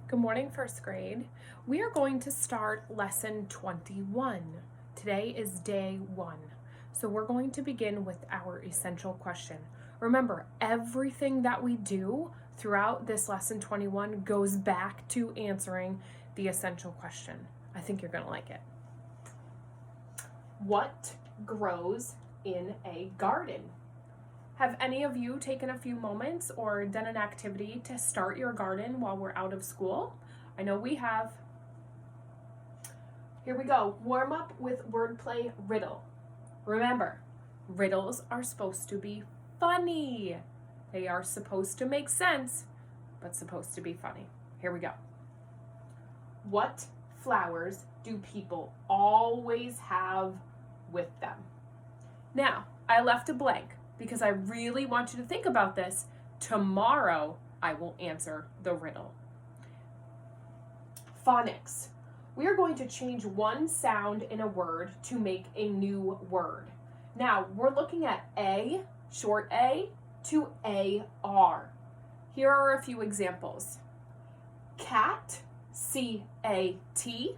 Good morning, first grade. We are going to start lesson 21. Today is day 1. So we're going to begin with our essential question. Remember, everything that we do throughout this lesson 21 goes back to answering the essential question. I think you're going to like it. What grows in a garden? Have any of you taken a few moments or done an activity to start your garden while we're out of school? I know we have. Here we go. Warm up with wordplay riddle. Remember, riddles are supposed to be funny. They are supposed to make sense, but supposed to be funny. Here we go. What flowers do people always have with them? Now, I left a blank because I really want you to think about this. Tomorrow, I will answer the riddle. Phonics. We are going to change one sound in a word to make a new word. Now, we're looking at A, short A, to AR. Here are a few examples. Cat, C-A-T,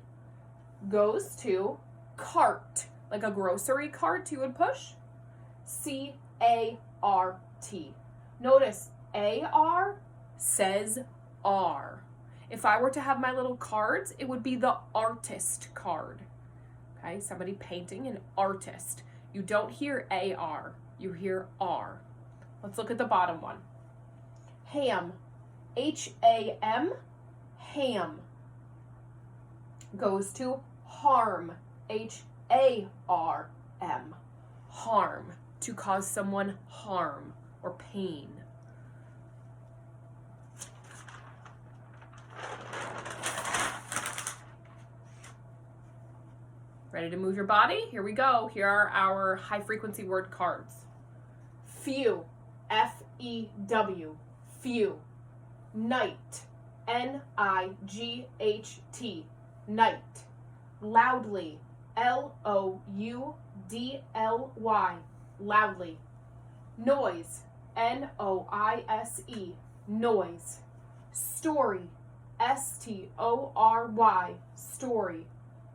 goes to cart, like a grocery cart you would push. C-A-R-T. Notice A-R says R. If I were to have my little cards, it would be the artist card. Okay, somebody painting, an artist. You don't hear A-R, you hear R. Let's look at the bottom one. Ham, H-A-M, ham, goes to harm, H-A-R-M, harm, to cause someone harm or pain. Ready to move your body? Here we go. Here are our high frequency word cards. Few, F-E-W, few. Night, N-I-G-H-T, night. Loudly, L-O-U-D-L-Y, loudly. Noise, N-O-I-S-E, noise. Story, S-T-O-R-Y, story.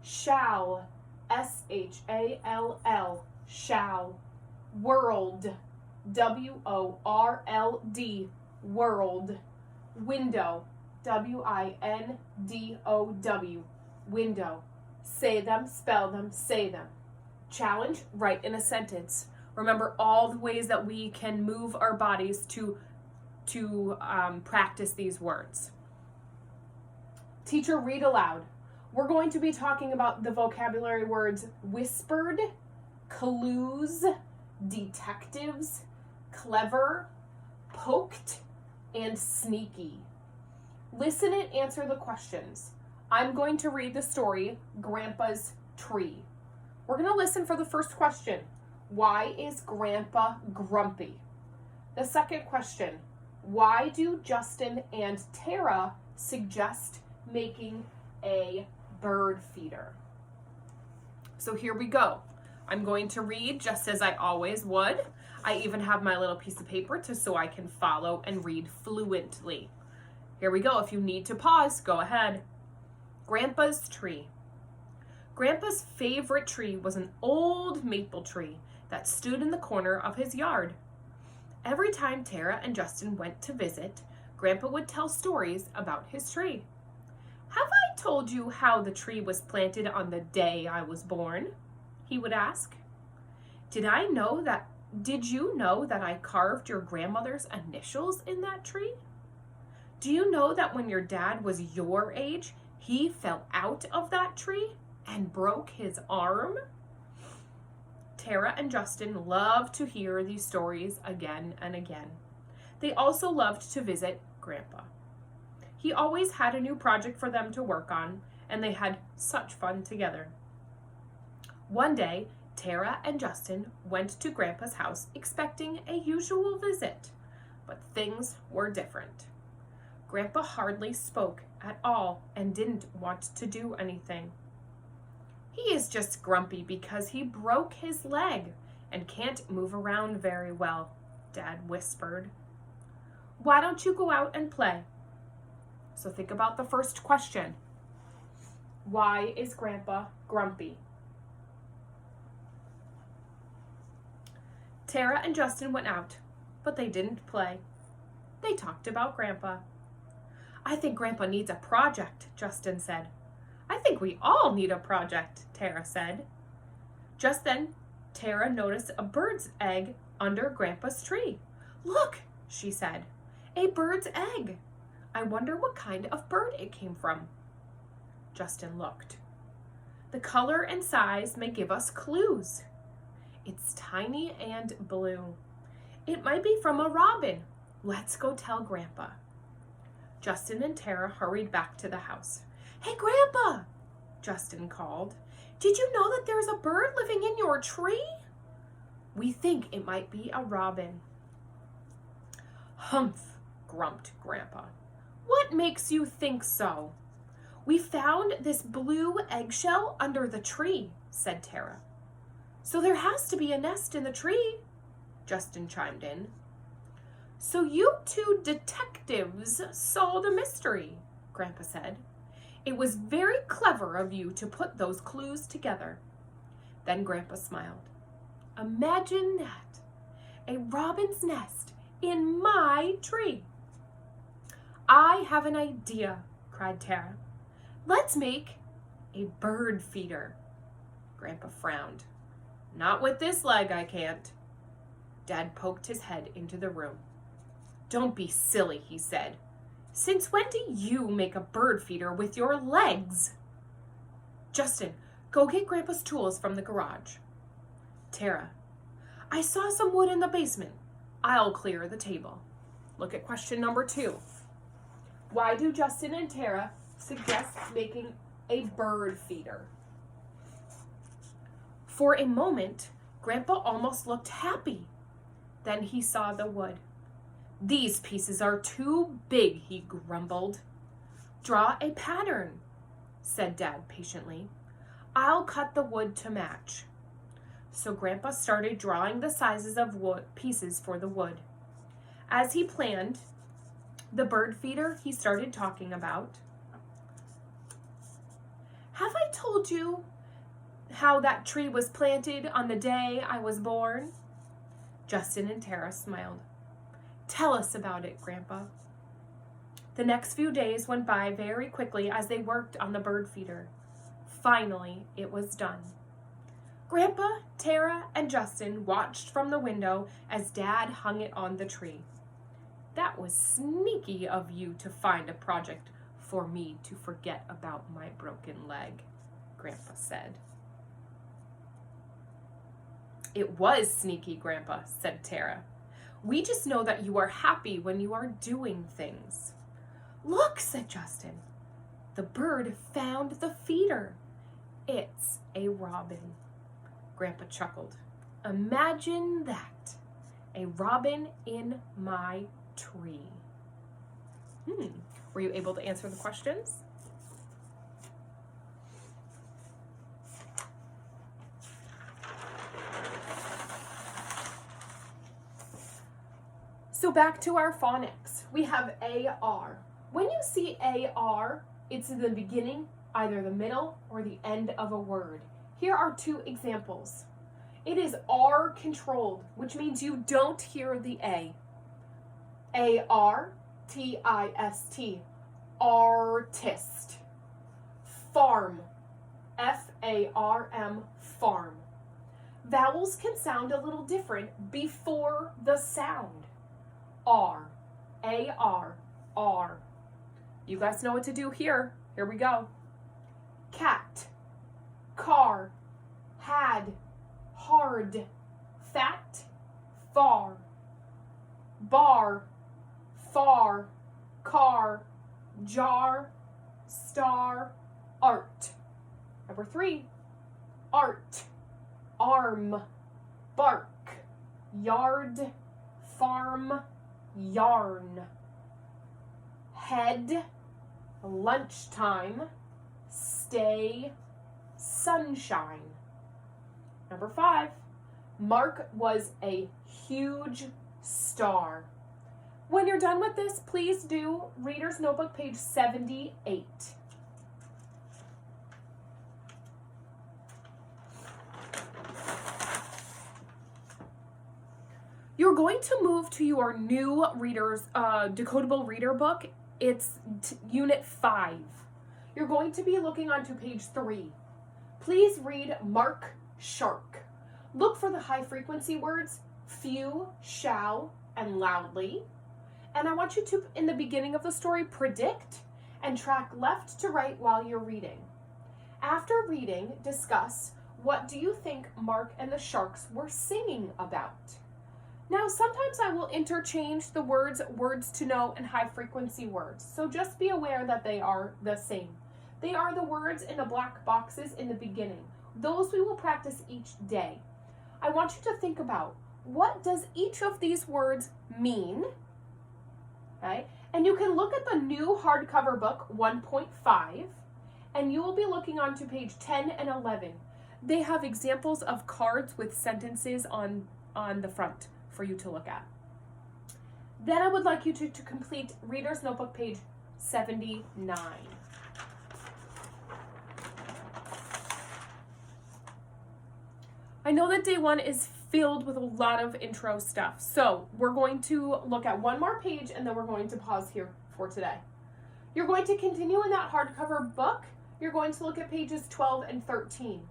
Shall, S-H-A-L-L, shall. World, W-O-R-L-D, world. Window, W-I-N-D-O-W, window. Say them, spell them, say them. Challenge, write in a sentence. Remember all the ways that we can move our bodies to practice these words. Teacher, read aloud. We're going to be talking about the vocabulary words whispered, clues, detectives, clever, poked, and sneaky. Listen and answer the questions. I'm going to read the story, Grandpa's Tree. We're going to listen for the first question. Why is Grandpa grumpy? The second question. Why do Justin and Tara suggest making a bird feeder? So here we go. I'm going to read just as I always would. I even have my little piece of paper so I can follow and read fluently. Here we go. If you need to pause, go ahead. Grandpa's Tree. Grandpa's favorite tree was an old maple tree that stood in the corner of his yard. Every time Tara and Justin went to visit, Grandpa would tell stories about his tree. Have I told you how the tree was planted on the day I was born? He would ask. Did you know that I carved your grandmother's initials in that tree? Do you know that when your dad was your age, he fell out of that tree and broke his arm? Tara and Justin loved to hear these stories again and again. They also loved to visit Grandpa. He always had a new project for them to work on, and they had such fun together. One day, Tara and Justin went to Grandpa's house expecting a usual visit, but things were different. Grandpa hardly spoke at all and didn't want to do anything. He is just grumpy because he broke his leg and can't move around very well, Dad whispered. Why don't you go out and play? So think about the first question. Why is Grandpa grumpy? Tara and Justin went out, but they didn't play. They talked about Grandpa. I think Grandpa needs a project, Justin said. I think we all need a project, Tara said. Just then, Tara noticed a bird's egg under Grandpa's tree. Look, she said, a bird's egg. I wonder what kind of bird it came from. Justin looked. The color and size may give us clues. It's tiny and blue. It might be from a robin. Let's go tell Grandpa. Justin and Tara hurried back to the house. Hey, Grandpa, Justin called. Did you know that there's a bird living in your tree? We think it might be a robin. Humph, grumped Grandpa. What makes you think so? We found this blue eggshell under the tree, said Tara. So there has to be a nest in the tree, Justin chimed in. So you two detectives solved a mystery, Grandpa said. It was very clever of you to put those clues together. Then Grandpa smiled. Imagine that, a robin's nest in my tree. I have an idea, cried Tara. Let's make a bird feeder. Grandpa frowned. Not with this leg, I can't. Dad poked his head into the room. Don't be silly, he said. Since when do you make a bird feeder with your legs? Justin, go get Grandpa's tools from the garage. Tara, I saw some wood in the basement. I'll clear the table. Look at question number 2. Why do Justin and Tara suggest making a bird feeder? For a moment, Grandpa almost looked happy. Then he saw the wood. These pieces are too big, he grumbled. Draw a pattern, said Dad patiently. I'll cut the wood to match. So Grandpa started drawing the sizes of pieces for the wood. As he planned, the bird feeder he started talking about. Have I told you how that tree was planted on the day I was born? Justin and Tara smiled. Tell us about it, Grandpa. The next few days went by very quickly as they worked on the bird feeder. Finally, it was done. Grandpa, Tara, and Justin watched from the window as Dad hung it on the tree. That was sneaky of you to find a project for me to forget about my broken leg, Grandpa said. It was sneaky, Grandpa, said Tara. We just know that you are happy when you are doing things. Look, said Justin. The bird found the feeder. It's a robin. Grandpa chuckled. Imagine that. A robin in my tree. Were you able to answer the questions? So back to our phonics. We have AR. When you see AR, it's in the beginning, either the middle or the end of a word. Here are 2 examples. It is R controlled, which means you don't hear the A. ARTIST, artist. Farm, FARM, farm. Vowels can sound a little different before the sound. R, AR, R. You guys know what to do here. Here we go. Cat, car, had, hard, fat, far. Bar, far, car, jar, star, art. Number 3, art, arm, bark, yard, farm, yarn. Head, lunchtime, stay, sunshine. Number 5, Mark was a huge star. When you're done with this, please do Reader's Notebook page 78. You're going to move to your new decodable reader book. It's Unit 5. You're going to be looking onto page 3. Please read Mark Shark. Look for the high frequency words few, shall, and loudly. And I want you to, in the beginning of the story, predict and track left to right while you're reading. After reading, discuss what do you think Mark and the Sharks were singing about. Now, sometimes I will interchange the words to know, and high frequency words. So just be aware that they are the same. They are the words in the black boxes in the beginning. Those we will practice each day. I want you to think about, what does each of these words mean? Okay? And you can look at the new hardcover book 1.5, and you will be looking onto page 10 and 11. They have examples of cards with sentences on the front for you to look at. Then I would like you to complete Reader's Notebook page 79. I know that day 1 is filled with a lot of intro stuff, so we're going to look at one more page and then we're going to pause here for today. You're going to continue in that hardcover book. You're going to look at pages 12 and 13.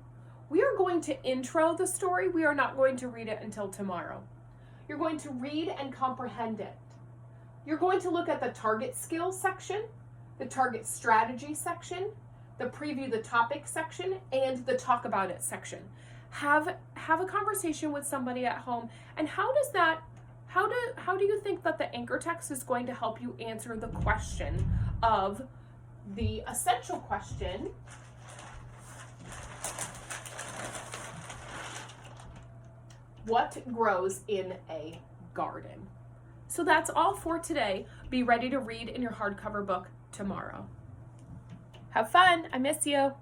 We are going to intro the story. We are not going to read it until tomorrow. You're going to read and comprehend it. You're going to look at the target skills section, the target strategy section, the preview the topic section, and the talk about it section. Have a conversation with somebody at home. And how do you think that the anchor text is going to help you answer the question of the essential question? What grows in a garden? So that's all for today. Be ready to read in your hardcover book tomorrow. Have fun. I miss you.